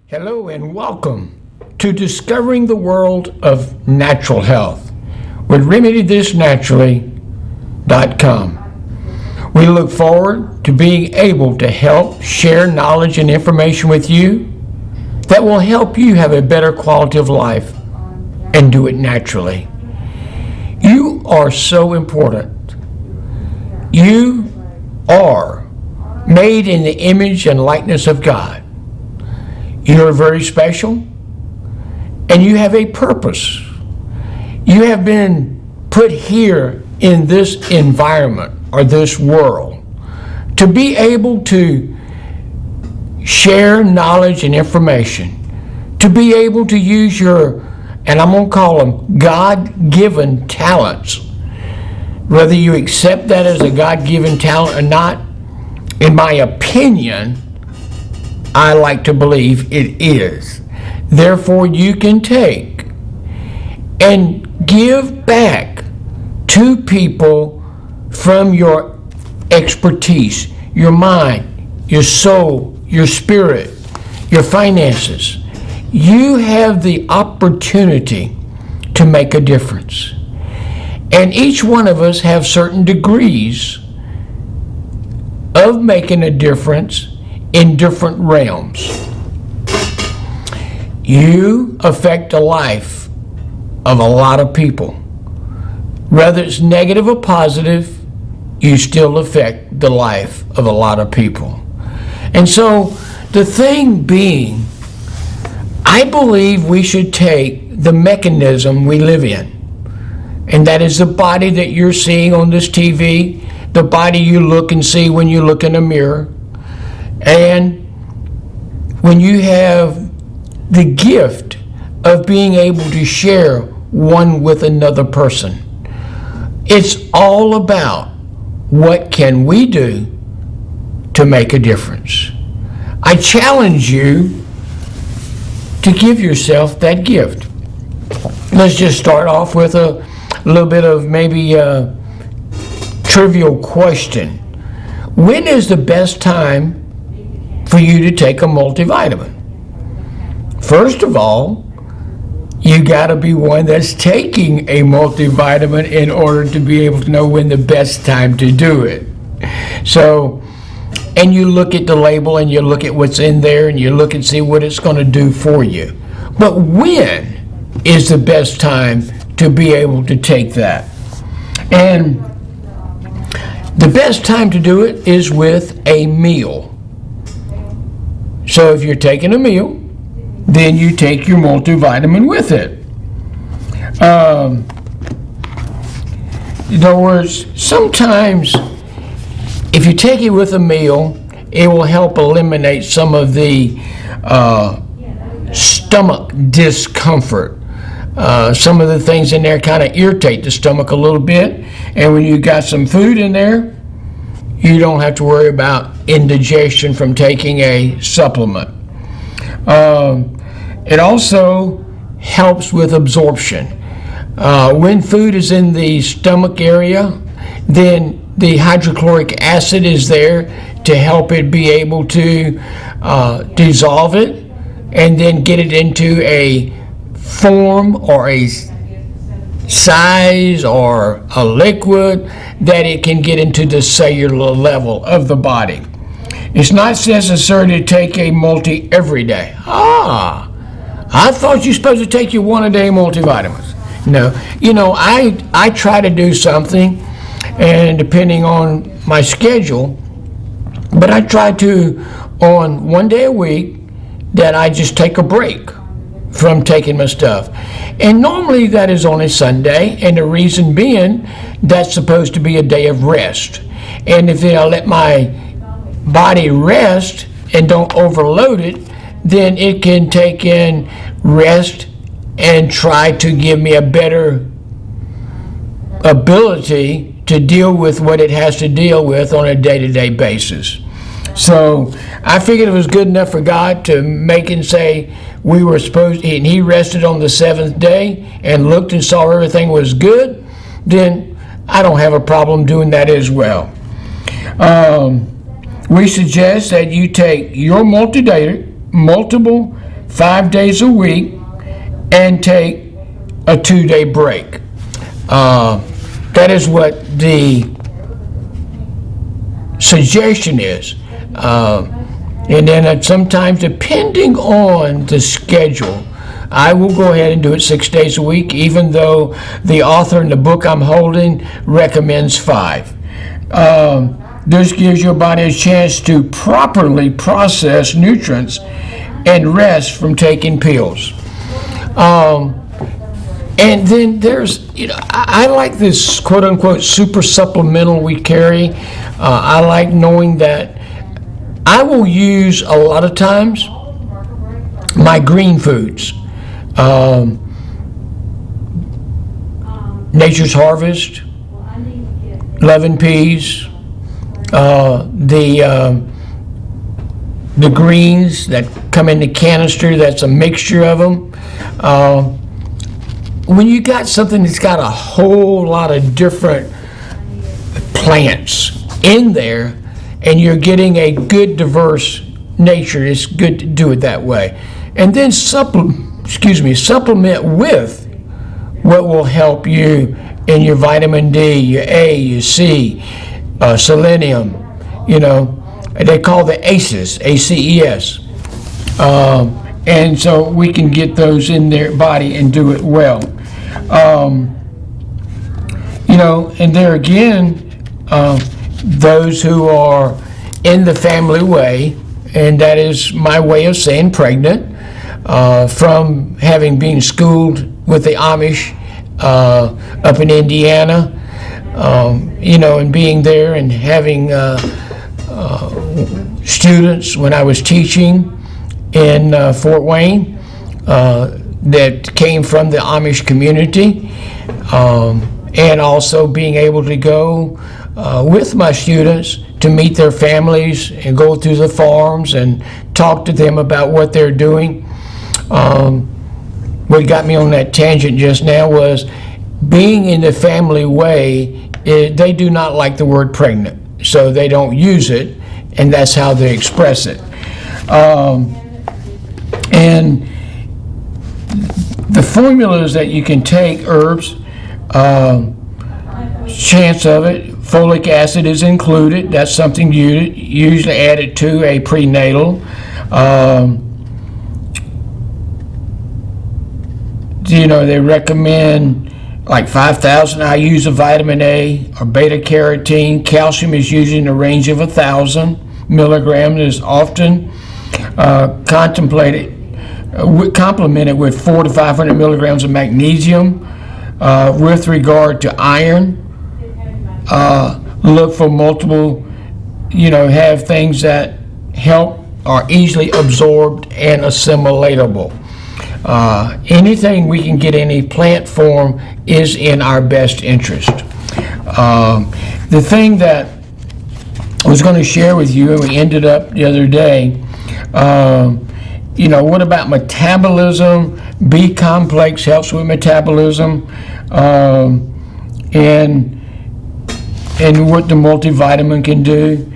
Hello and welcome to Discovering the World of Natural Health with RemedyThisNaturally.com. We look forward to being able to help share knowledge and information with you that will help you have a better quality of life and do it naturally. You are so important. You are made in the image and likeness of God. You're very special, and you have a purpose. You have been put here in this environment or this world to be able to share knowledge and information, to be able to use your, and I'm going to call them God-given talents. Whether you accept that as a God-given talent or not, in my opinion, I like to believe it is. Therefore, you can take and give back to people from your expertise, your mind, your soul, your spirit, your finances. You have the opportunity to make a difference. And each one of us have certain degrees of making a difference in different realms. You affect the life of a lot of people. Whether it's negative or positive, you still affect the life of a lot of people. And so the thing being, I believe we should take the mechanism we live in, and that is the body that you're seeing on this TV, the body you look and see when you look in a mirror. And when you have the gift of being able to share one with another person, it's all about what can we do to make a difference. I challenge you to give yourself that gift. Let's just start off with a little bit of maybe a trivial question. When is the best time for you to take a multivitamin? First of all, you got to be one that's taking a multivitamin in order to be able to know when the best time to do it. So, and you look at the label and you look at what's in there and you look and see what it's going to do for you. But when is the best time to be able to take that? And the best time to do it is with a meal. So if you're taking a meal, then you take your multivitamin with it. In other words, sometimes if you take it with a meal, it will help eliminate some of the stomach discomfort. Some of the things in there kind of irritate the stomach a little bit, and when you got some food in there, you don't have to worry about indigestion from taking a supplement. It also helps with absorption. When food is in the stomach area, then the hydrochloric acid is there to help it be able to dissolve it and then get it into a form or a size or a liquid that it can get into the cellular level of the body. It's not necessary to take a multi every day. I thought you're supposed to take your one-a-day multivitamins. No, I try to do something, and depending on my schedule, but I try to, on one day a week, that I just take a break from taking my stuff. And normally that is on a Sunday, and the reason being, that's supposed to be a day of rest. And if I let my body rest and don't overload it, then it can take in rest and try to give me a better ability to deal with what it has to deal with on a day-to-day basis. So I figured it was good enough for God to make and say we were supposed, and he rested on the seventh day and looked and saw everything was good, then I don't have a problem doing that as well. We suggest that you take your multiple 5 days a week and take a 2-day break. That is what the suggestion is. And then sometimes, depending on the schedule, I will go ahead and do it 6 days a week, even though the author in the book I'm holding recommends 5. This gives your body a chance to properly process nutrients and rest from taking pills. And then there's, I like this quote-unquote super supplemental we carry. I like knowing that I will use a lot of times my green foods. Nature's Harvest, Loving Peas, the greens that come in the canister, that's a mixture of them. When you got something that's got a whole lot of different plants in there and you're getting a good diverse nature, it's good to do it that way. And then supplement with what will help you in your vitamin D, your A, your C, selenium, they call the ACEs, ACES. And so we can get those in their body and do it well. And there again, those who are in the family way, and that is my way of saying pregnant, from having been schooled with the Amish up in Indiana, and being there and having students when I was teaching in Fort Wayne that came from the Amish community, and also being able to go with my students to meet their families and go through the farms and talk to them about what they're doing. What got me on that tangent just now was being in the family way, they do not like the word pregnant, so they don't use it, and that's how they express it. And the formulas that you can take, herbs, chance of it, folic acid is included. That's something you usually added to a prenatal. They recommend like 5,000 IUs of vitamin A or beta carotene. Calcium is usually in the range of 1,000 milligrams. Is often complemented with 400 to 500 milligrams of magnesium. With regard to iron, look for multiple, have things that help, are easily absorbed and assimilatable. Anything we can get in a plant form is in our best interest. The thing that I was going to share with you, and we ended up the other day, what about metabolism? B complex helps with metabolism, and what the multivitamin can do.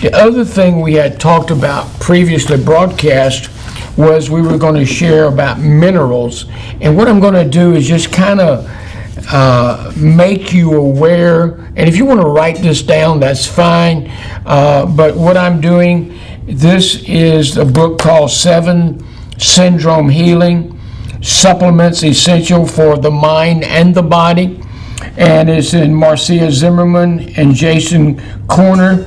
The other thing we had talked about previously broadcast was we were going to share about minerals, and what I'm going to do is just kind of make you aware, and if you want to write this down, that's fine, but what I'm doing, this is a book called 7 Syndrome Healing Supplements Essential for the Mind and the Body, and it's in Marcia Zimmerman and Jason Corner.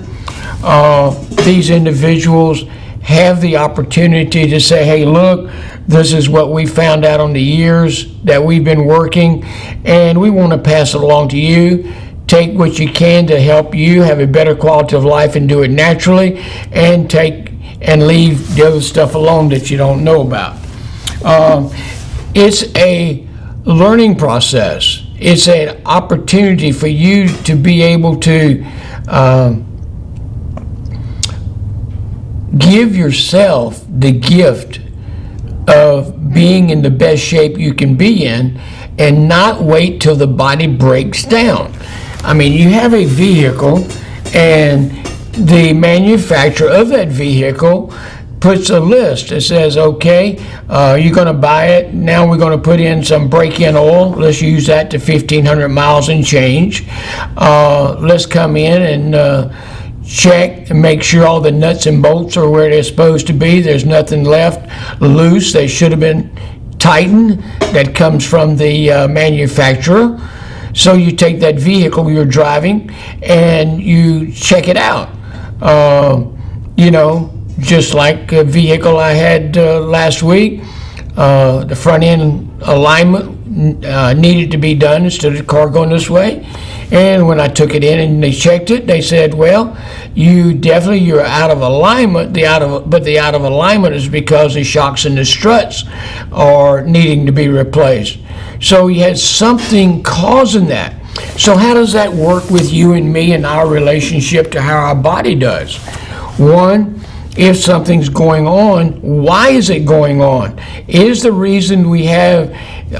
These individuals have the opportunity to say, hey, look, this is what we found out on the years that we've been working, and we want to pass it along to you. Take what you can to help you have a better quality of life and do it naturally, and leave the other stuff alone that you don't know about. It's a learning process. It's an opportunity for you to be able to give yourself the gift of being in the best shape you can be in, and not wait till the body breaks down. I mean, you have a vehicle, and the manufacturer of that vehicle puts a list. It says, okay, you're going to buy it. Now we're going to put in some break-in oil. Let's use that to 1,500 miles and change. Let's come in and check and make sure all the nuts and bolts are where they're supposed to be. There's nothing left loose. They should have been tightened. That comes from the manufacturer. So you take that vehicle you're driving and you check it out. Just like a vehicle I had last week, the front end alignment needed to be done instead of the car going this way. And when I took it in and they checked it, they said, well, you're out of alignment. But the out of alignment is because the shocks and the struts are needing to be replaced. So you had something causing that. So how does that work with you and me and our relationship to how our body does? One, if something's going on, why is it going on? Is the reason we have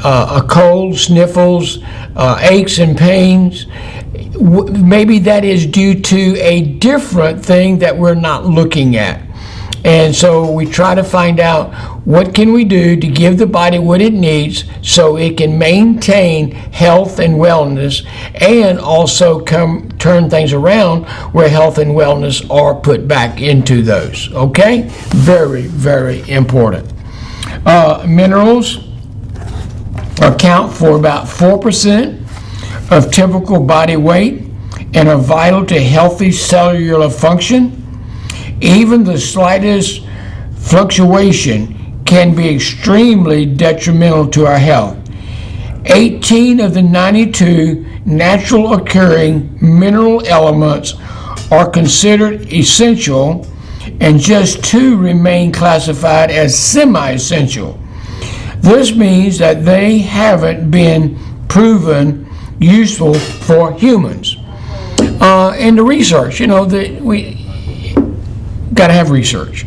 a cold, sniffles, aches and pains, maybe that is due to a different thing that we're not looking at. And so we try to find out what can we do to give the body what it needs so it can maintain health and wellness, and also turn things around where health and wellness are put back into those. Okay? Very, very important. Minerals account for about 4% of typical body weight and are vital to healthy cellular function. Even the slightest fluctuation can be extremely detrimental to our health. 18 of the 92 natural occurring mineral elements are considered essential, and just 2 remain classified as semi-essential. This means that they haven't been proven useful for humans. In the research, we got to have research.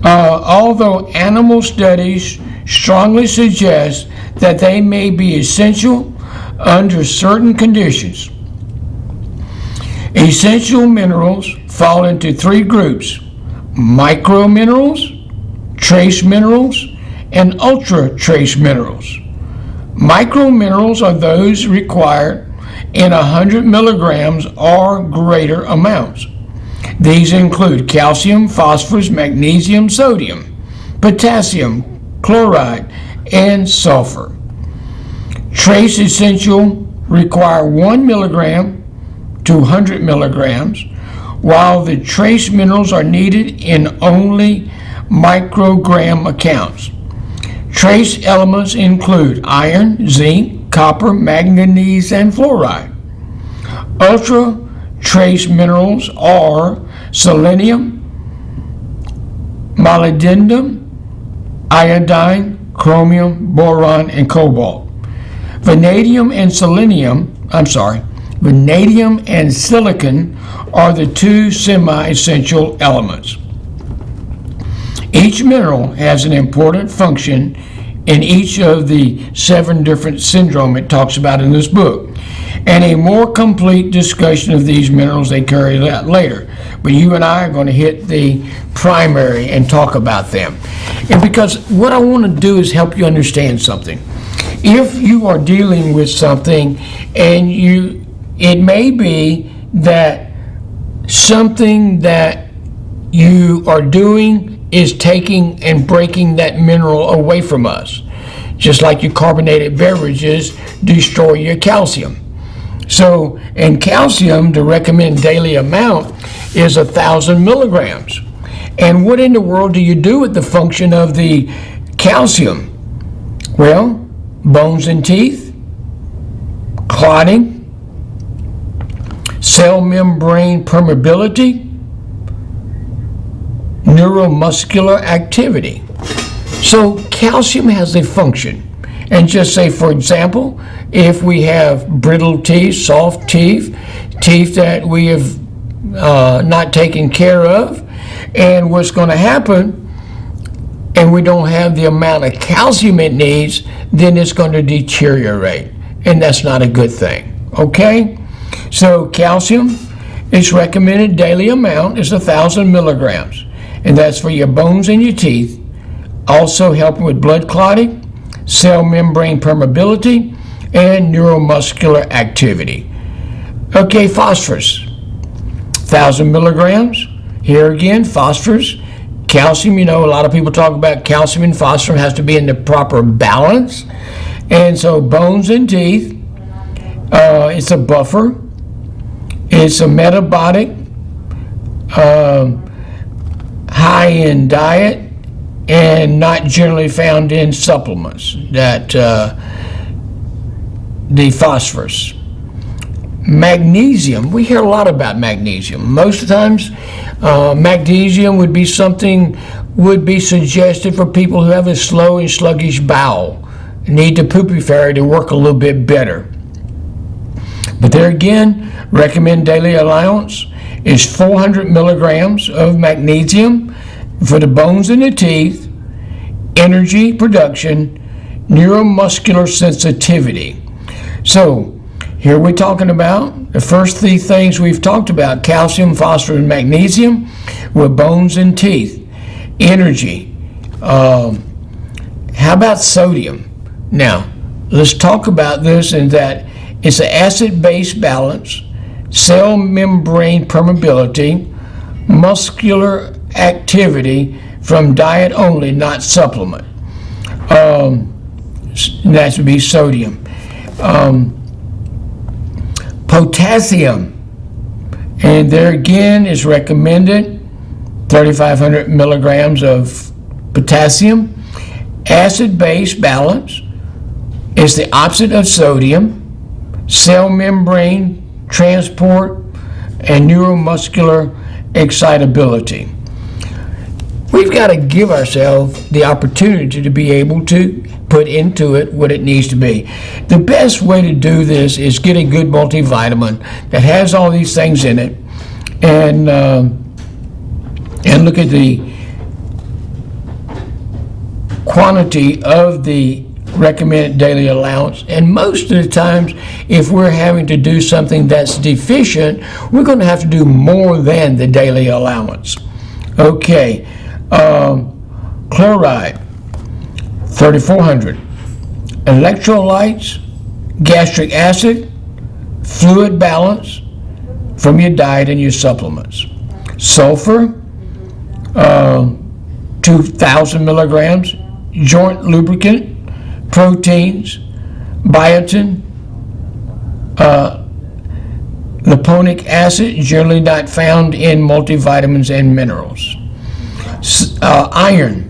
Although animal studies strongly suggest that they may be essential under certain conditions. Essential minerals fall into 3 groups: micro minerals, trace minerals, and ultra trace minerals. Micro minerals are those required in 100 milligrams or greater amounts. These include calcium, phosphorus, magnesium, sodium, potassium, chloride, and sulfur. Trace essential require 1 milligram to 100 milligrams, while the trace minerals are needed in only microgram amounts. Trace elements include iron, zinc, copper, manganese, and fluoride. Ultra trace minerals are selenium, molybdenum, iodine, chromium, boron, and cobalt. Vanadium and silicon are the 2 semi-essential elements. Each mineral has an important function in each of the 7 different syndromes it talks about in this book, and a more complete discussion of these minerals they carry out later. But you and I are going to hit the primary and talk about them. And because what I want to do is help you understand something. If you are dealing with something and it may be that something that you are doing is taking and breaking that mineral away from us. Just like your carbonated beverages destroy your calcium. So, and calcium, the recommended daily amount is 1,000 milligrams. And what in the world do you do with the function of the calcium? Well, bones and teeth, clotting, cell membrane permeability, neuromuscular activity. So calcium has a function. And just say, for example, if we have brittle teeth, soft teeth, teeth that we have not taken care of, and what's going to happen, and we don't have the amount of calcium it needs, then it's going to deteriorate. And that's not a good thing. Okay? So calcium, its recommended daily amount is 1,000 milligrams. and that's for your bones and your teeth, also helping with blood clotting, cell membrane permeability, and neuromuscular activity. Okay, phosphorus, 1,000 milligrams. Here again, phosphorus, calcium. A lot of people talk about calcium and phosphorus has to be in the proper balance. And so bones and teeth, it's a buffer. It's a metabolic, high in diet, and not generally found in supplements, that the phosphorus. Magnesium, we hear a lot about magnesium. Most of the times, magnesium would be suggested for people who have a slow and sluggish bowel, need the poopy fairy to work a little bit better. But there again, recommend daily allowance is 400 milligrams of magnesium for the bones and the teeth, energy production, neuromuscular sensitivity. So here we're talking about the first three things we've talked about: calcium, phosphorus, and magnesium with bones and teeth. Energy. How about sodium? Now, let's talk about this in that it's an acid-base balance, cell membrane permeability, muscular activity from diet only, not supplement. That would be sodium. Potassium, and there again is recommended 3,500 milligrams of potassium. Acid-base balance is the opposite of sodium. Cell membrane transport and neuromuscular excitability. We've got to give ourselves the opportunity to be able to put into it what it needs to be. The best way to do this is get a good multivitamin that has all these things in it, and look at the quantity of the recommended daily allowance. And most of the times, if we're having to do something that's deficient, we're going to have to do more than the daily allowance. Okay, chloride, 3,400. Electrolytes, gastric acid, fluid balance from your diet and your supplements. Sulfur, 2,000 milligrams. Joint lubricant, proteins, biotin, lipoic acid, generally not found in multivitamins and minerals. Iron,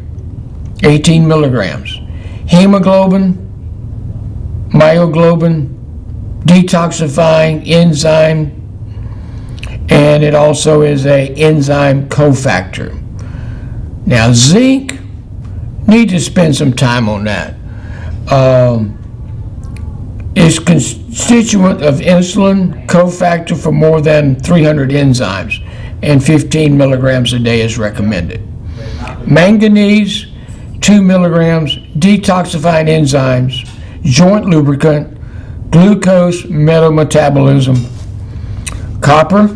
18 milligrams. Hemoglobin, myoglobin, detoxifying enzyme, and it also is an enzyme cofactor. Now, zinc, need to spend some time on that. Is constituent of insulin, cofactor for more than 300 enzymes, and 15 milligrams a day is recommended. Manganese, 2 milligrams, detoxifying enzymes, joint lubricant, glucose metabolism. Copper,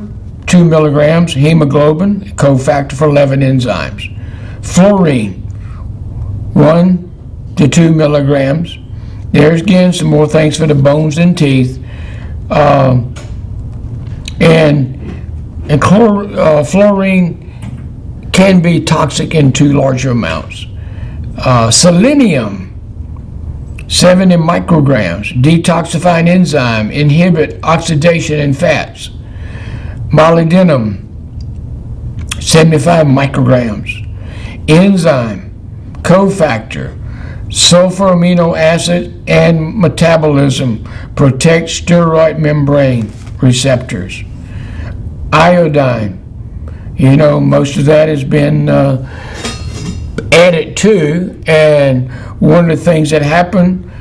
2 milligrams, hemoglobin, cofactor for 11 enzymes. Fluorine, 1 to 2 milligrams. There's again some more things for the bones and teeth. Fluorine can be toxic in too larger amounts. Selenium, 70 micrograms, detoxifying enzyme, inhibit oxidation in fats. Molybdenum, 75 micrograms, enzyme, cofactor, sulfur amino acid, and metabolism, protect steroid membrane receptors. Iodine, most of that has been added to, and one of the things that happen,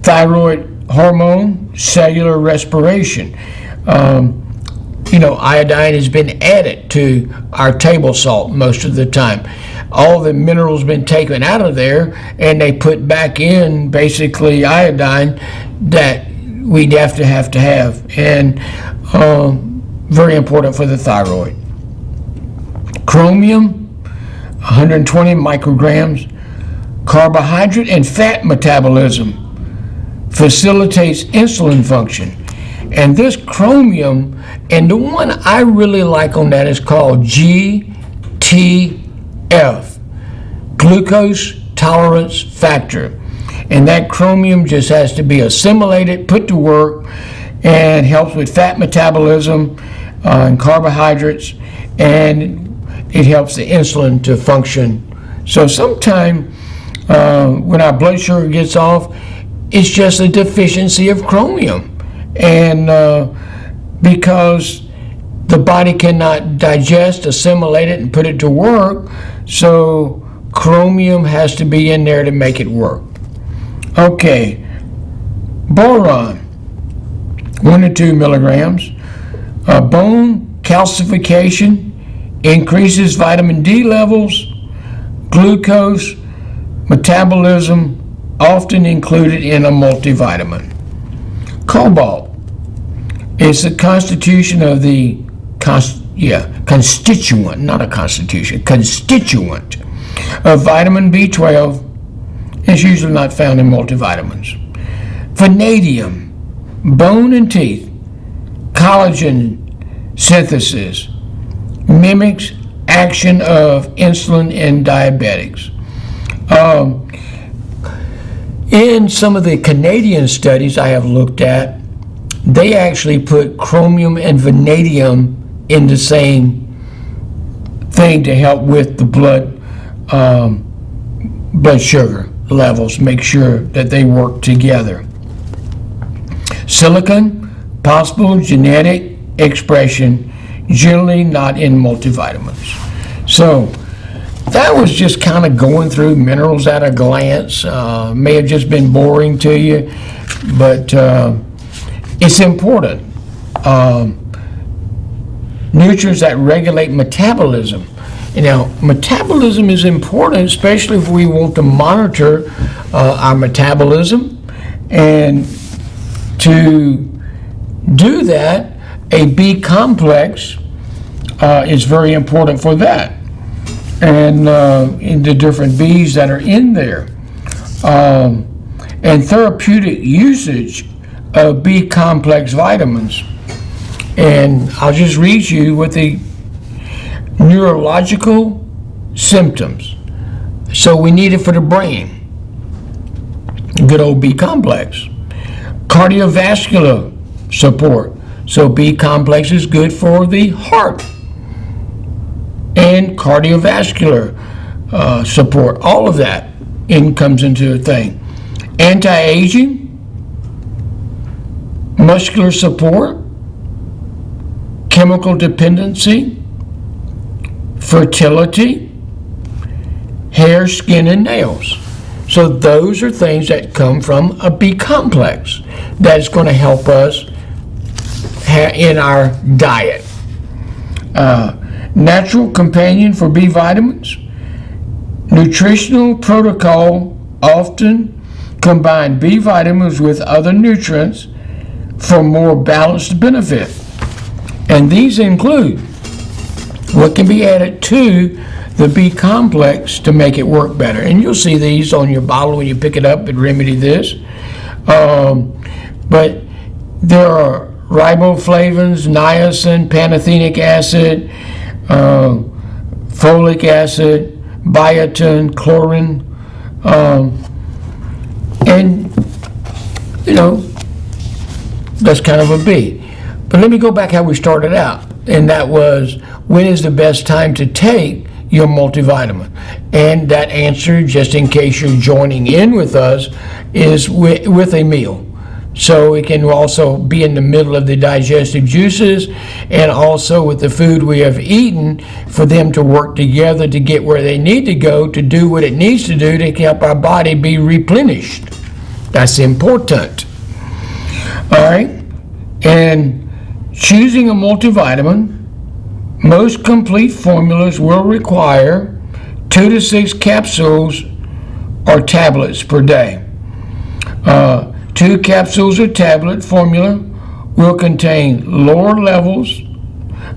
thyroid hormone, cellular respiration. Iodine has been added to our table salt most of the time. All the minerals been taken out of there, and they put back in basically iodine that we'd have to have, and very important for the thyroid. Chromium, 120 micrograms. Carbohydrate and fat metabolism facilitates insulin function. And this chromium, and the one I really like on that is called GTF, glucose tolerance factor. And that chromium just has to be assimilated, put to work, and helps with fat metabolism and carbohydrates, and it helps the insulin to function. So sometime when our blood sugar gets off, it's just a deficiency of chromium. And because the body cannot digest, assimilate it, and put it to work, so chromium has to be in there to make it work. Okay, boron, 1 to 2 milligrams. Bone calcification increases vitamin D levels. Glucose metabolism often included in a multivitamin. Cobalt is the constitution of the constituent, not a constitution, constituent of vitamin B12. It's usually not found in multivitamins. Vanadium, bone and teeth, collagen synthesis, mimics action of insulin in diabetics. In some of the Canadian studies I have looked at, they actually put chromium and vanadium in the same thing to help with the blood sugar levels, make sure that they work together. Silicon, possible genetic expression, generally not in multivitamins. So that was just kind of going through minerals at a glance. May have just been boring to you, but it's important. Nutrients that regulate metabolism. You know, metabolism is important, especially if we want to monitor our metabolism. And to do that, a B complex is very important for that. And in the different Bs that are in there. And therapeutic usage of B complex vitamins. And I'll just read you what the neurological symptoms. So we need it for the brain. Good old B complex. Cardiovascular support. So B complex is good for the heart and cardiovascular support. All of that comes into a thing. Anti-aging, muscular support, chemical dependency, fertility, hair, skin, and nails. So those are things that come from a B complex that's going to help us in our diet. Natural companion for B vitamins. Nutritional protocol often combine B vitamins with other nutrients for more balanced benefit. And these include what can be added to the B complex to make it work better. And you'll see these on your bottle when you pick it up at Remedy This. But there are riboflavins, niacin, pantothenic acid, folic acid, biotin, chlorine, and you know, that's kind of a B. But let me go back how we started out, and that was, when is the best time to take your multivitamin? And that answer, just in case you're joining in with us, is with a meal. So it can also be in the middle of the digestive juices, and also with the food we have eaten, for them to work together to get where they need to go to do what it needs to do to help our body be replenished. That's important. All right. And choosing a multivitamin, most complete formulas will require 2 to 6 capsules or tablets per day. 2 capsules or tablet formula will contain lower levels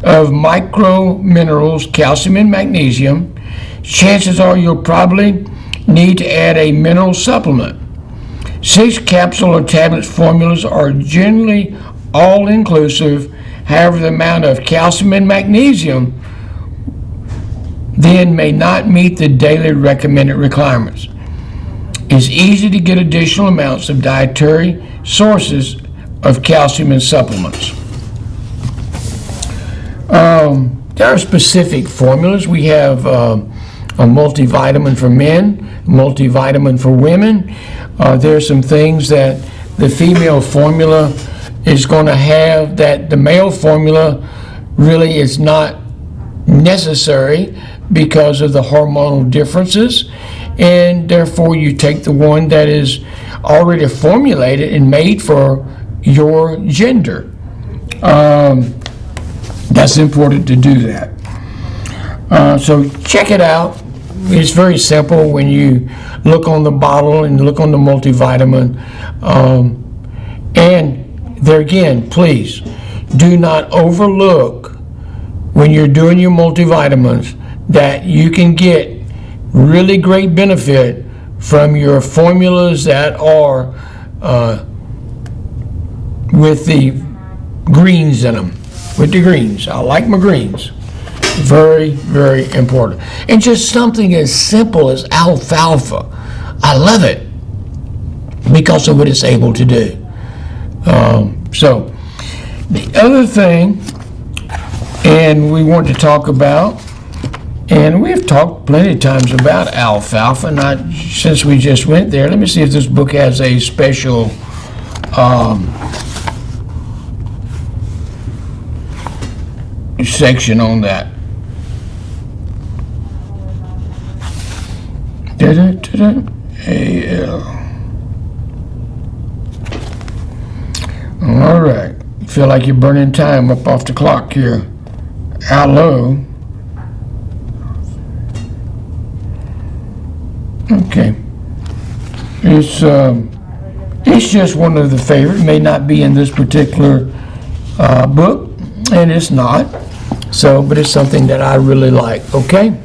of micro minerals, calcium and magnesium, chances are you'll probably need to add a mineral supplement. 6 capsule or tablet formulas are generally all-inclusive. However, the amount of calcium and magnesium then may not meet the daily recommended requirements. It's easy to get additional amounts of dietary sources of calcium in supplements. There are specific formulas. We have a multivitamin for men, multivitamin for women. There are some things that the female formula is going to have that the male formula really is not necessary because of the hormonal differences, and therefore you take the one that is already formulated and made for your gender. That's important to do that. So check it out. It's very simple when you look on the bottle and look on the multivitamin. And there again, please do not overlook when you're doing your multivitamins that you can get really great benefit from your formulas that are with the greens in them. With the greens. I like my greens. Very, very important. And just something as simple as alfalfa. I love it because of what it's able to do. So the other thing, and we want to talk about, and we've talked plenty of times about alfalfa, not since we just went there. Let me see if this book has a special section on that. AL. All right. Feel like you're burning time up off the clock here. Aloe. Okay. It's just one of the favorites. May not be in this particular book, and it's not. So, but it's something that I really like. Okay.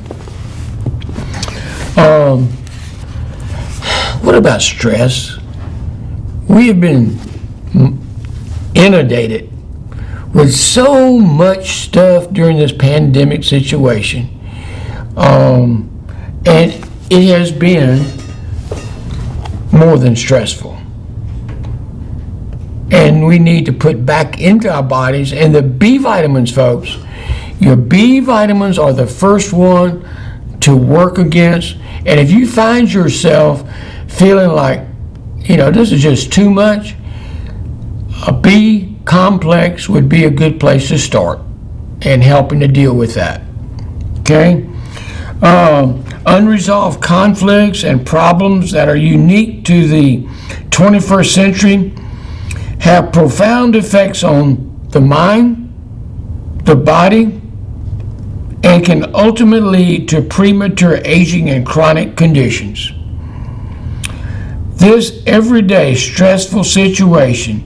What about stress? We have been inundated with so much stuff during this pandemic situation, and it has been more than stressful. And we need to put back into our bodies, and the B vitamins, folks, your B vitamins are the first one to work against. And if you find yourself feeling like, this is just too much, a B complex would be a good place to start and helping to deal with that. Okay? Unresolved conflicts and problems that are unique to the 21st century have profound effects on the mind, the body, and can ultimately lead to premature aging and chronic conditions. This everyday stressful situation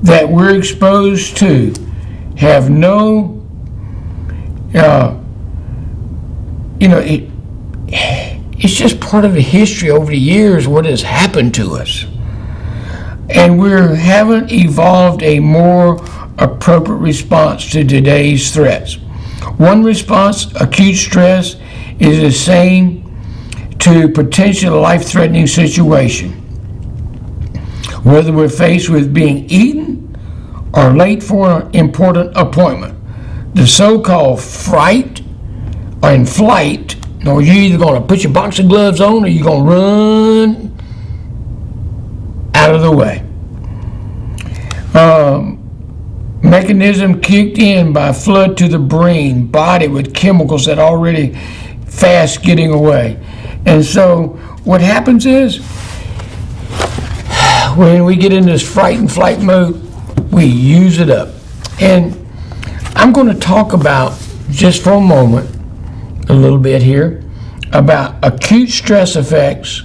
that we're exposed to have no, it's just part of the history over the years, what has happened to us. And we haven't evolved a more appropriate response to today's threats. One response, acute stress, is the same to potential life-threatening situation. Whether we're faced with being eaten or late for an important appointment, the so-called fright or flight, you're either going to put your boxing gloves on or you're going to run out of the way. Mechanism kicked in by flood to the brain, body with chemicals that are already fast getting away. And so what happens is when we get in this fright and flight mode, we use it up. And I'm going to talk about, just for a moment, a little bit here, about acute stress effects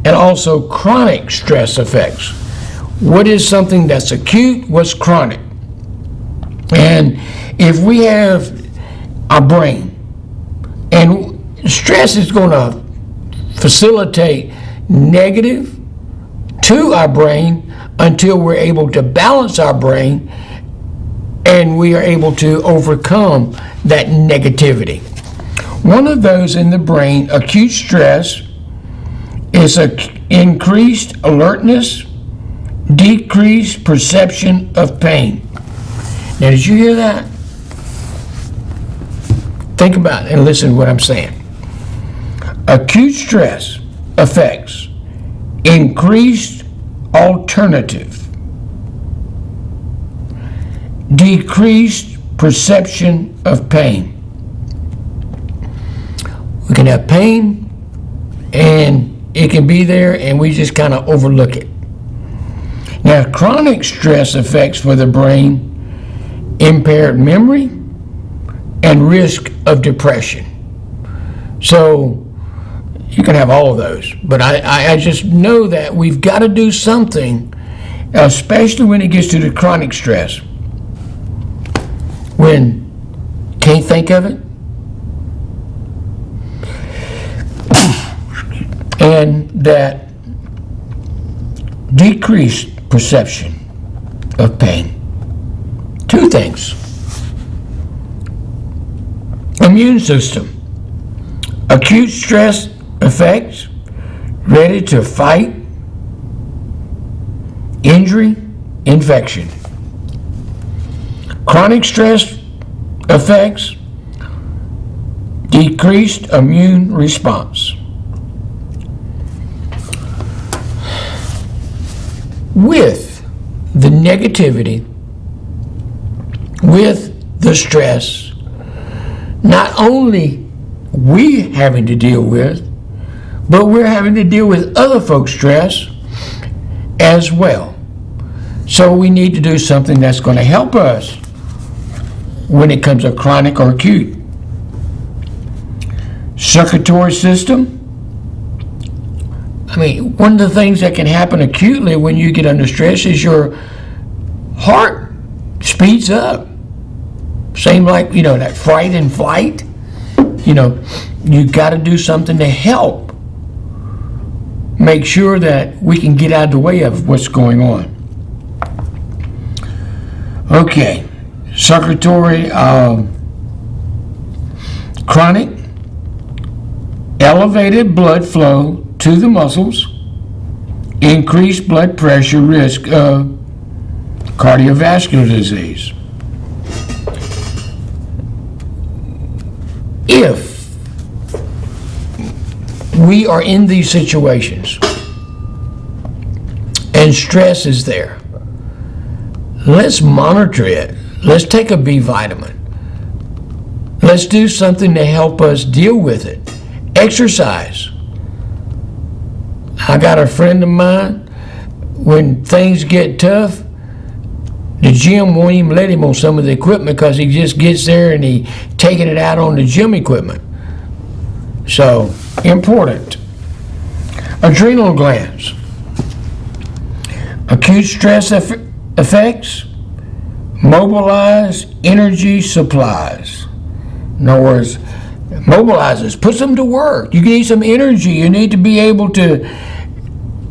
and also chronic stress effects. What is something that's acute? What's chronic? And if we have our brain, and stress is going to facilitate negative to our brain until we're able to balance our brain and we are able to overcome that negativity. One of those in the brain, acute stress, is increased alertness, decreased perception of pain. Now, did you hear that? Think about it and listen to what I'm saying. Acute stress affects increased alternative, decreased perception of pain. We can have pain and it can be there and we just kind of overlook it. Now, chronic stress effects for the brain, impaired memory, and risk of depression. So you can have all of those, but I just know that we've got to do something, especially when it gets to the chronic stress. When can't think of it, and that decreased perception of pain. Two things. Immune system. Acute stress effects, ready to fight injury, infection. Chronic stress effects, decreased immune response. With the negativity, with the stress, not only we having to deal with, but we're having to deal with other folks' stress as well. So we need to do something that's going to help us when it comes to chronic or acute. Circulatory system. I mean, one of the things that can happen acutely when you get under stress is your heart speeds up. Same like, that fright and flight. You got to do something to help make sure that we can get out of the way of what's going on. Okay, circulatory, chronic, elevated blood flow to the muscles, increased blood pressure, risk of cardiovascular disease. If we are in these situations and stress is there, let's monitor it. Let's take a B vitamin. Let's do something to help us deal with it. Exercise. I got a friend of mine, when things get tough, the gym won't even let him on some of the equipment because he just gets there and he taking it out on the gym equipment. So, important. Adrenal glands. Acute stress effects, mobilize energy supplies. In other words, mobilizes, puts them to work. You need some energy. You need to be able to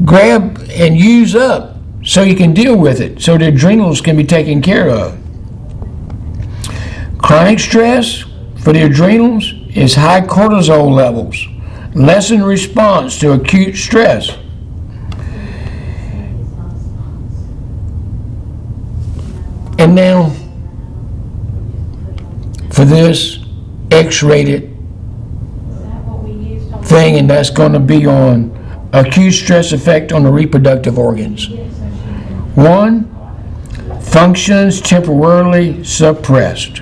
grab and use up so you can deal with it, so the adrenals can be taken care of. Chronic stress for the adrenals is high cortisol levels, lessen response to acute stress. And now, for this X-rated thing, and that's going to be on acute stress effect on the reproductive organs. 1, functions temporarily suppressed.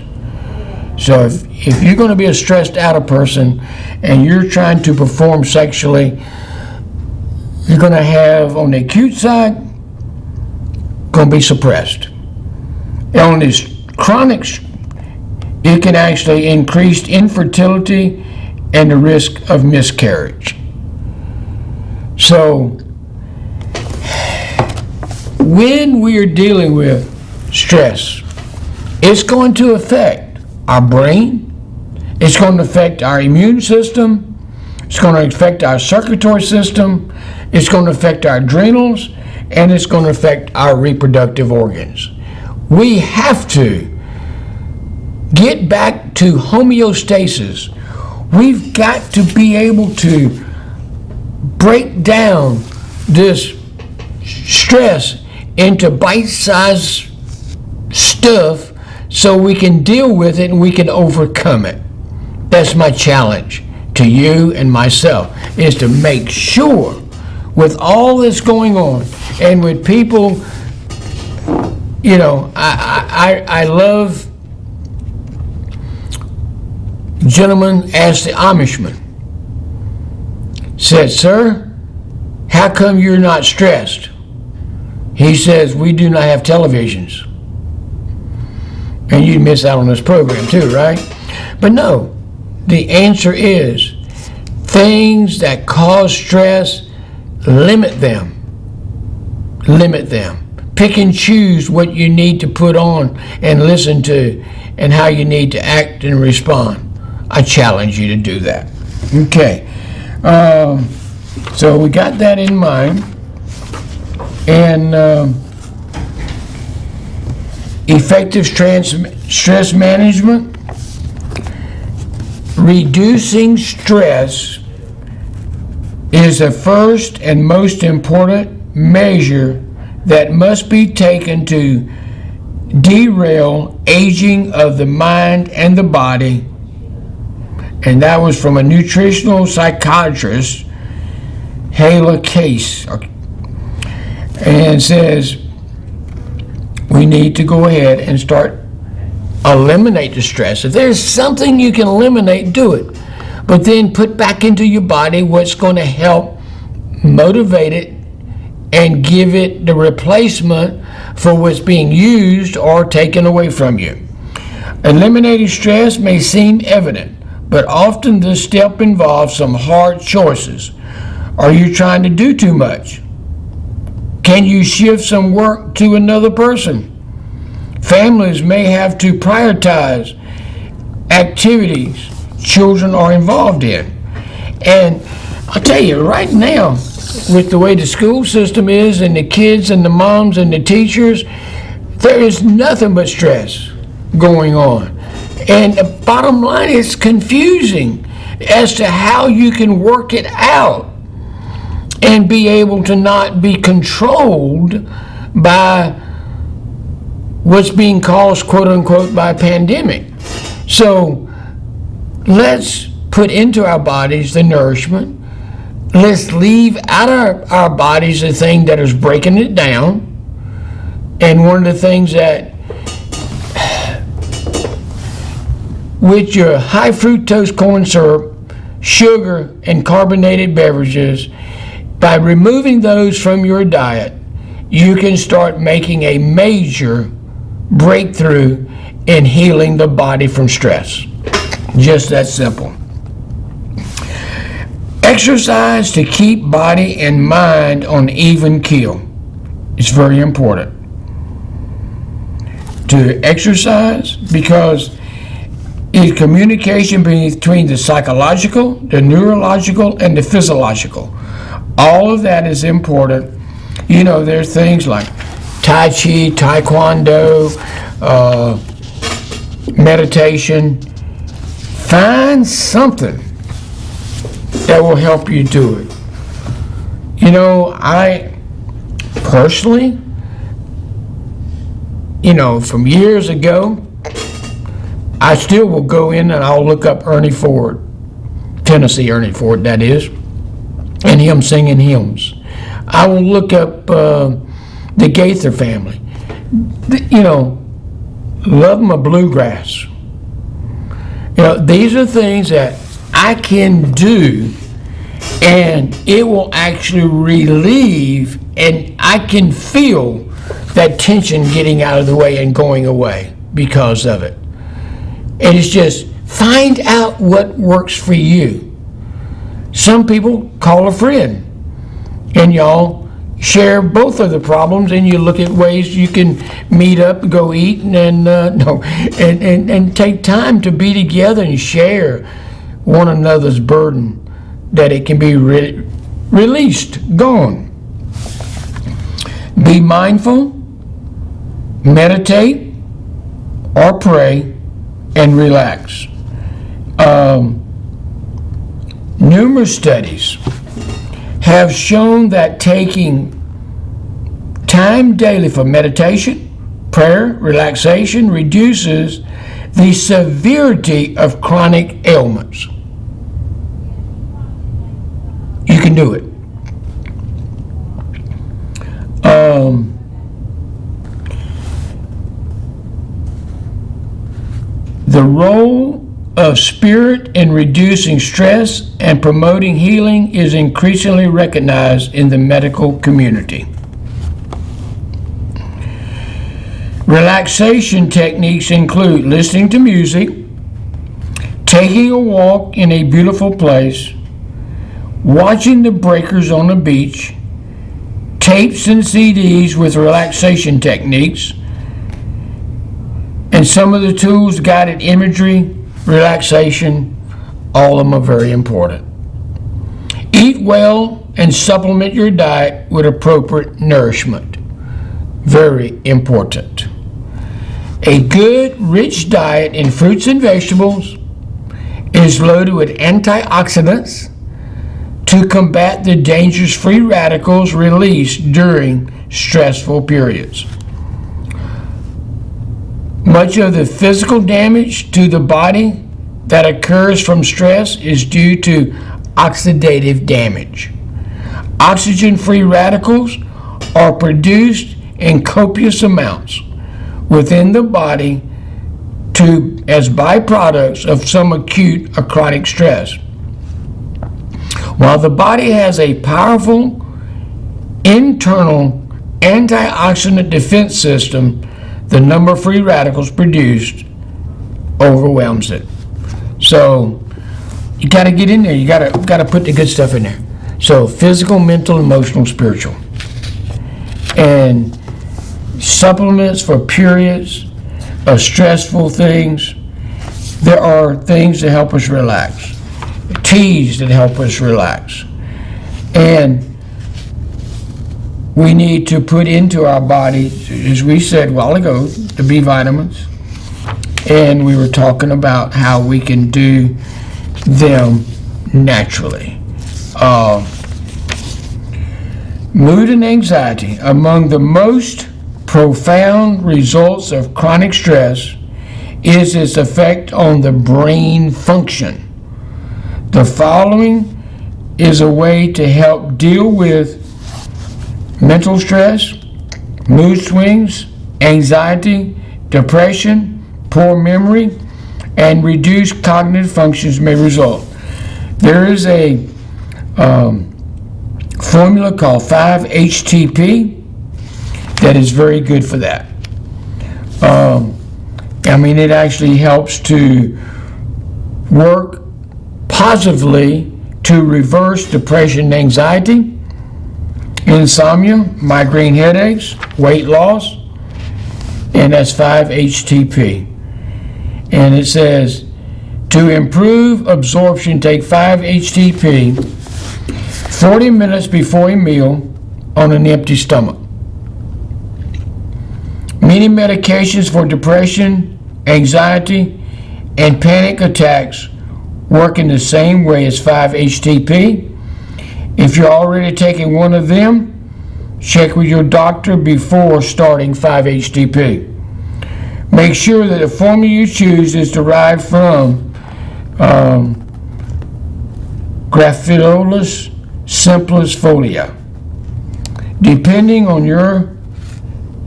So if you're going to be a stressed out person and you're trying to perform sexually, you're going to have, on the acute side, going to be suppressed. And on this chronic, it can actually increase infertility and the risk of miscarriage. So, when we are dealing with stress, It's going to affect our brain. It's going to affect our immune system. It's going to affect our circulatory system. It's going to affect our adrenals. And it's going to affect our reproductive organs. We have to get back to homeostasis. We've got to be able to break down this stress into bite-sized stuff so we can deal with it and we can overcome it. That's my challenge to you and myself, is to make sure with all this going on and with people, I love, gentleman asked the Amishman, said, "Sir, how come you're not stressed?" He says, "We do not have televisions." And you miss out on this program too, right? But no, the answer is things that cause stress, limit them. Limit them. Pick and choose what you need to put on and listen to and how you need to act and respond. I challenge you to do that. Okay. So we got that in mind. And effective stress management. Reducing stress is the first and most important measure that must be taken to derail aging of the mind and the body. And that was from a nutritional psychiatrist, Hala Case. And it says we need to go ahead and start eliminate the stress. If there's something you can eliminate, do it. But then put back into your body what's going to help motivate it and give it the replacement for what's being used or taken away from you. Eliminating stress may seem evident, but often this step involves some hard choices. Are you trying to do too much? Can you shift some work to another person? Families may have to prioritize activities children are involved in. And I'll tell you right now, with the way the school system is and the kids and the moms and the teachers, there is nothing but stress going on. And the bottom line is confusing as to how you can work it out and be able to not be controlled by what's being caused, quote unquote, by a pandemic. So let's put into our bodies the nourishment. Let's leave out of our bodies the thing that is breaking it down. And one of the things that with your high fructose corn syrup, sugar, and carbonated beverages, by removing those from your diet, you can start making a major breakthrough in healing the body from stress. Just that simple. Exercise to keep body and mind on even keel. It's very important to exercise because it's communication between the psychological, the neurological, and the physiological. All of that is important. You know, there's things like Tai Chi, Taekwondo, meditation. Find something that will help you do it. You know, I personally, from years ago, I still will go in and I'll look up Ernie Ford, Tennessee Ernie Ford, that is, and him singing hymns. I will look up the Gaither family. Love my bluegrass. These are things that I can do, and it will actually relieve, and I can feel that tension getting out of the way and going away because of it. And it's just find out what works for you. Some people call a friend, and y'all share both of the problems, and you look at ways you can meet up, go eat, and take time to be together and share one another's burden, that it can be released, gone. Be mindful, meditate, or pray, and relax. Numerous studies have shown that taking time daily for meditation, prayer, relaxation reduces the severity of chronic ailments. You can do it. The role of spirit in reducing stress and promoting healing is increasingly recognized in the medical community. Relaxation techniques include listening to music, taking a walk in a beautiful place, watching the breakers on the beach, tapes and CDs with relaxation techniques, and some of the tools, guided imagery, relaxation, all of them are very important. Eat well and supplement your diet with appropriate nourishment. Very important. A good, rich diet in fruits and vegetables is loaded with antioxidants to combat the dangerous free radicals released during stressful periods. Much of the physical damage to the body that occurs from stress is due to oxidative damage. Oxygen-free radicals are produced in copious amounts within the body as byproducts of some acute or chronic stress. While the body has a powerful internal antioxidant defense system, the number of free radicals produced overwhelms it. So you got to get in there. You got to put the good stuff in there. So physical, mental, emotional, spiritual, and supplements for periods of stressful things. There are things that help us relax, teas that help us relax, and we need to put into our body, as we said a while ago, the B vitamins, and we were talking about how we can do them naturally. Mood and anxiety. Among the most profound results of chronic stress is its effect on the brain function. The following is a way to help deal with mental stress, mood swings, anxiety, depression, poor memory, and reduced cognitive functions may result. There is a formula called 5-HTP that is very good for that. It actually helps to work positively to reverse depression and anxiety, insomnia, migraine headaches, weight loss, and that's 5-HTP. And it says, to improve absorption, take 5-HTP 40 minutes before a meal on an empty stomach. Many medications for depression, anxiety, and panic attacks work in the same way as 5-HTP. If you're already taking one of them, check with your doctor before starting 5-HTP. Make sure that the formula you choose is derived from Graphiola simplicifolia. Depending on your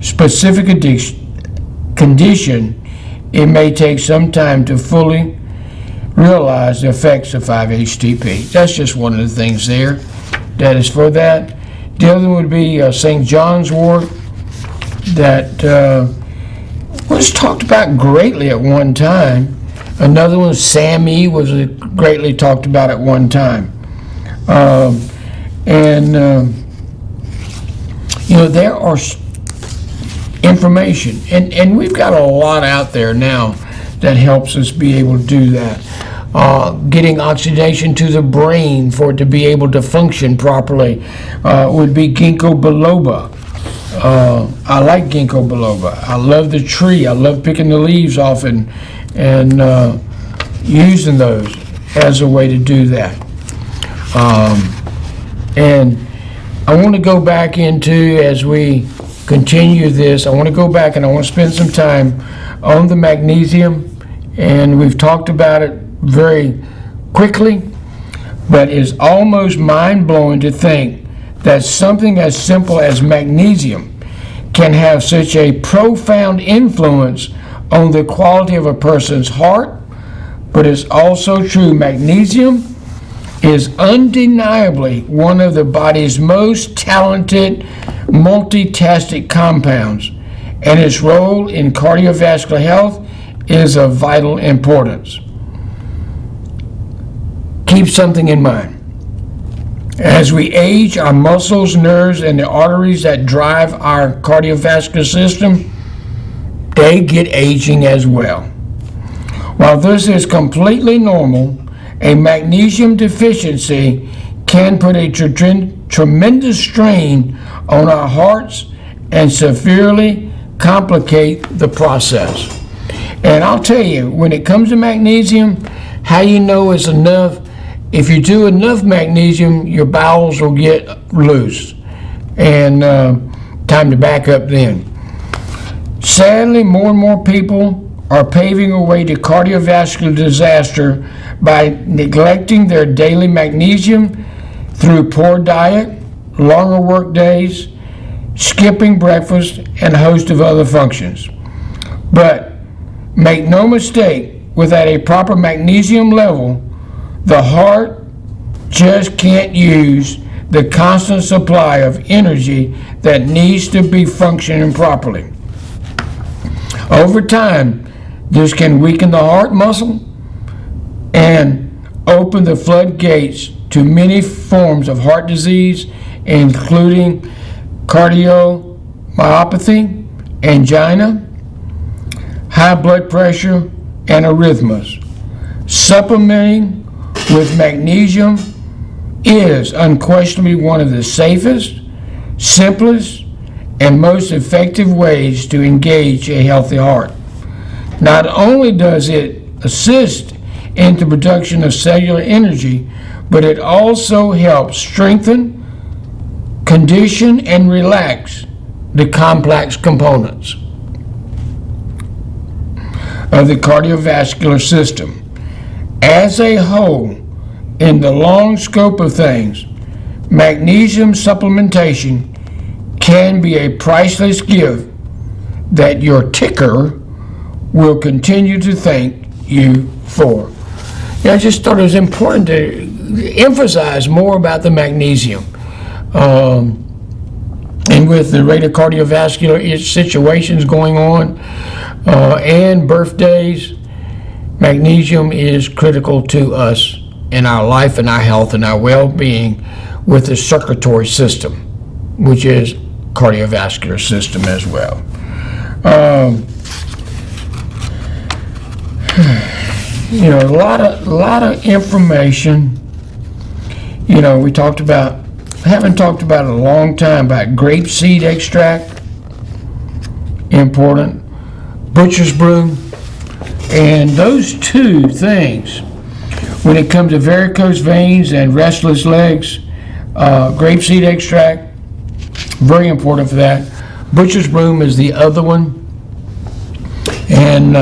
specific condition, it may take some time to fully realize the effects of 5-HTP. That's just one of the things there that is for that. The other one would be St. John's wort that was talked about greatly at one time. Another one, SAMe, was greatly talked about at one time. There are information, and we've got a lot out there now that helps us be able to do that. Getting oxygenation to the brain for it to be able to function properly would be ginkgo biloba. I like ginkgo biloba. I love the tree. I love picking the leaves off and using those as a way to do that. And I want to go back into, as we continue this, I want to go back and I want to spend some time on the magnesium, and we've talked about it very quickly, but it's almost mind-blowing to think that something as simple as magnesium can have such a profound influence on the quality of a person's heart. But it's also true, magnesium is undeniably one of the body's most talented multitastic compounds, and its role in cardiovascular health is of vital importance. Keep something in mind. As we age, our muscles, nerves, and the arteries that drive our cardiovascular system, they get aging as well. While this is completely normal, a magnesium deficiency can put a tremendous strain on our hearts and severely complicate the process. And I'll tell you, when it comes to magnesium, how you know it's enough, if you do enough magnesium, your bowels will get loose. And time to back up then. Sadly, more and more people are paving a way to cardiovascular disaster by neglecting their daily magnesium through poor diet, longer work days, skipping breakfast, and a host of other functions. But make no mistake, without a proper magnesium level, the heart just can't use the constant supply of energy that needs to be functioning properly. Over time, this can weaken the heart muscle and open the floodgates to many forms of heart disease, including cardiomyopathy, angina, high blood pressure, and arrhythmias. Supplementing with magnesium is unquestionably one of the safest, simplest, and most effective ways to engage a healthy heart. Not only does it assist in the production of cellular energy, but it also helps strengthen, condition, and relax the complex components of the cardiovascular system. As a whole, in the long scope of things, magnesium supplementation can be a priceless gift that your ticker will continue to thank you for. I just thought it was important to emphasize more about the magnesium. And with the rate of cardiovascular situations going on and birthdays, magnesium is critical to us in our life and our health and our well-being with the circulatory system, which is cardiovascular system as well. A lot of information. We haven't talked about it a long time about grapeseed extract, important, butcher's broom, and those two things, when it comes to varicose veins and restless legs, grapeseed extract, very important for that. Butcher's broom is the other one. And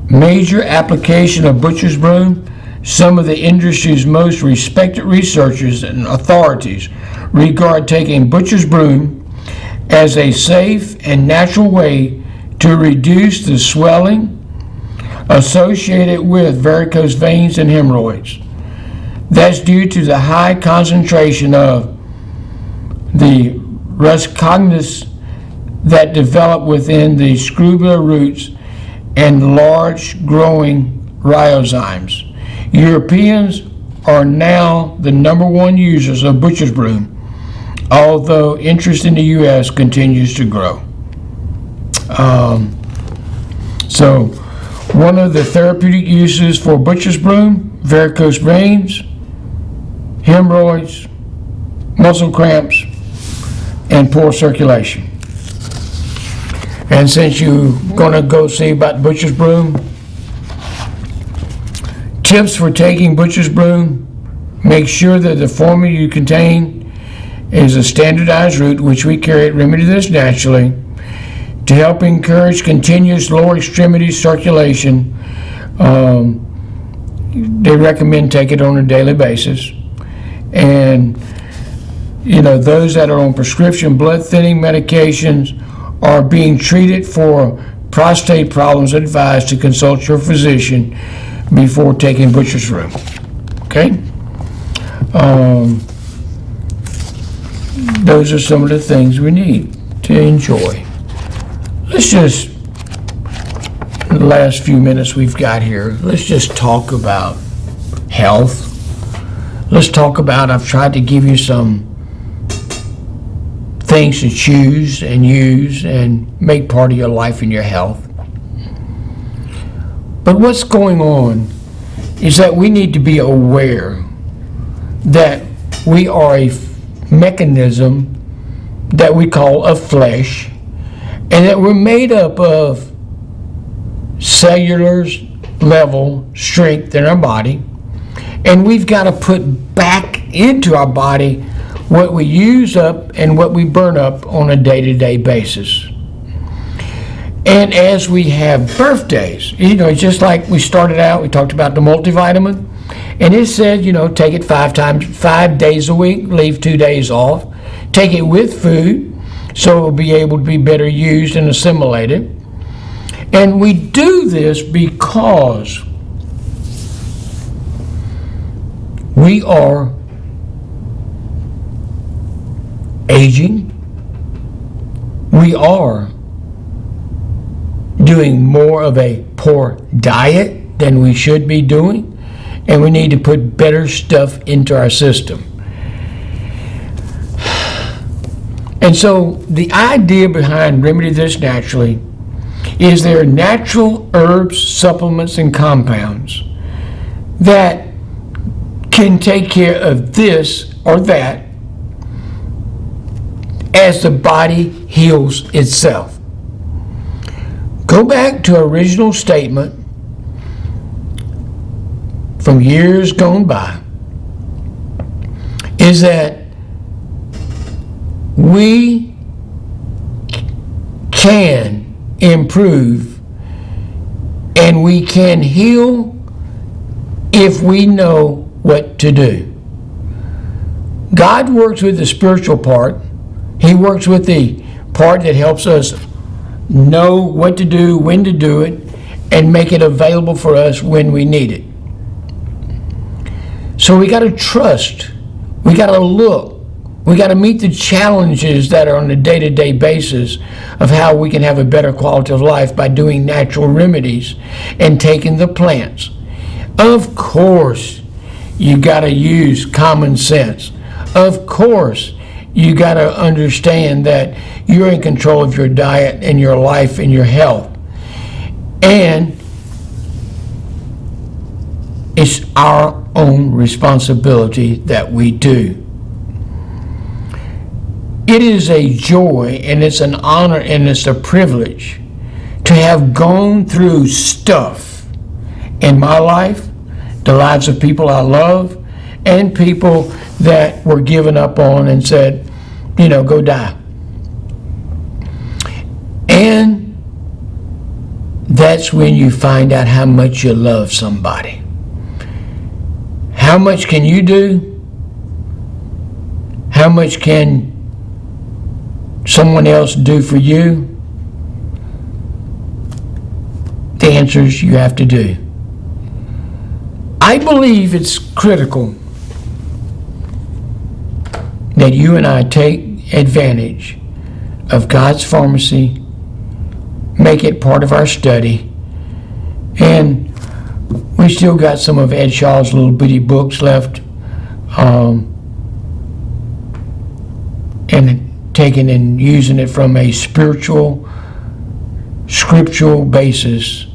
major application of butcher's broom, some of the industry's most respected researchers and authorities regard taking butcher's broom as a safe and natural way to reduce the swelling associated with varicose veins and hemorrhoids. That's due to the high concentration of the ruscognus that develop within the scrubula roots and large growing rhizomes. Europeans are now the #1 users of butcher's broom, although interest in the U.S. continues to grow. So, one of the therapeutic uses for butcher's broom: varicose veins, hemorrhoids, muscle cramps, and poor circulation. And since you're going to go see about butcher's broom, tips for taking butcher's broom: make sure that the formula you contain is a standardized route, which we carry at Remedy This Naturally, to help encourage continuous lower extremity circulation. They recommend take it on a daily basis. And those that are on prescription blood thinning medications are being treated for prostate problems, advised to consult your physician before taking butcher's broom. Okay? Those are some of the things we need to enjoy. Let's just, in the last few minutes we've got here, let's just talk about health. Let's talk about, I've tried to give you some things to choose and use and make part of your life and your health. But what's going on is that we need to be aware that we are a mechanism that we call a flesh, and that we're made up of cellular level strength in our body, and we've got to put back into our body what we use up and what we burn up on a day-to-day basis. And as we have birthdays, just like we started out, we talked about the multivitamin, and it said, take it 5 days a week, leave 2 days off, take it with food, so it will be able to be better used and assimilated. And we do this because we are aging. We are doing more of a poor diet than we should be doing, and we need to put better stuff into our system. And so the idea behind Remedy This Naturally is there are natural herbs, supplements, and compounds that can take care of this or that as the body heals itself. Go back to our original statement from years gone by, is that we can improve and we can heal if we know what to do. God works with the spiritual part. He works with the part that helps us know what to do, when to do it, and make it available for us when we need it. So we got to trust. We got to look. We got to meet the challenges that are on a day-to-day basis of how we can have a better quality of life by doing natural remedies and taking the plants. Of course, you got to use common sense. Of course, you got to understand that you're in control of your diet and your life and your health. And it's our own responsibility that we do. It is a joy and it's an honor and it's a privilege to have gone through stuff in my life, the lives of people I love, and people that were given up on and said, go die. And that's when you find out how much you love somebody. How much can you do? How much can someone else do for you? The answer is you have to do. I believe it's critical that you and I take advantage of God's pharmacy, make it part of our study, and we still got some of Ed Shaw's little bitty books left. and taking and using it from a spiritual, scriptural basis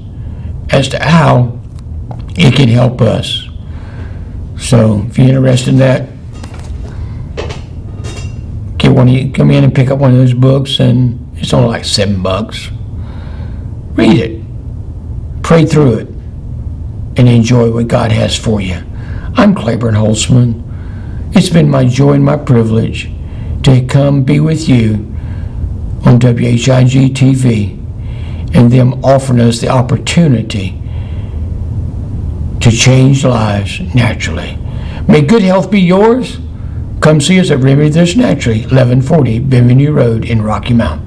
as to how it can help us. So if you're interested in that, come in and pick up one of those books, and it's only like $7. Read it, pray through it, and enjoy what God has for you. I'm Claiborne Holtzman. It's been my joy and my privilege to come be with you on WHIG TV, and them offering us the opportunity to change lives naturally. May good health be yours. Come see us at Remedy This Naturally, 1140 Bienvenue Road in Rocky Mount.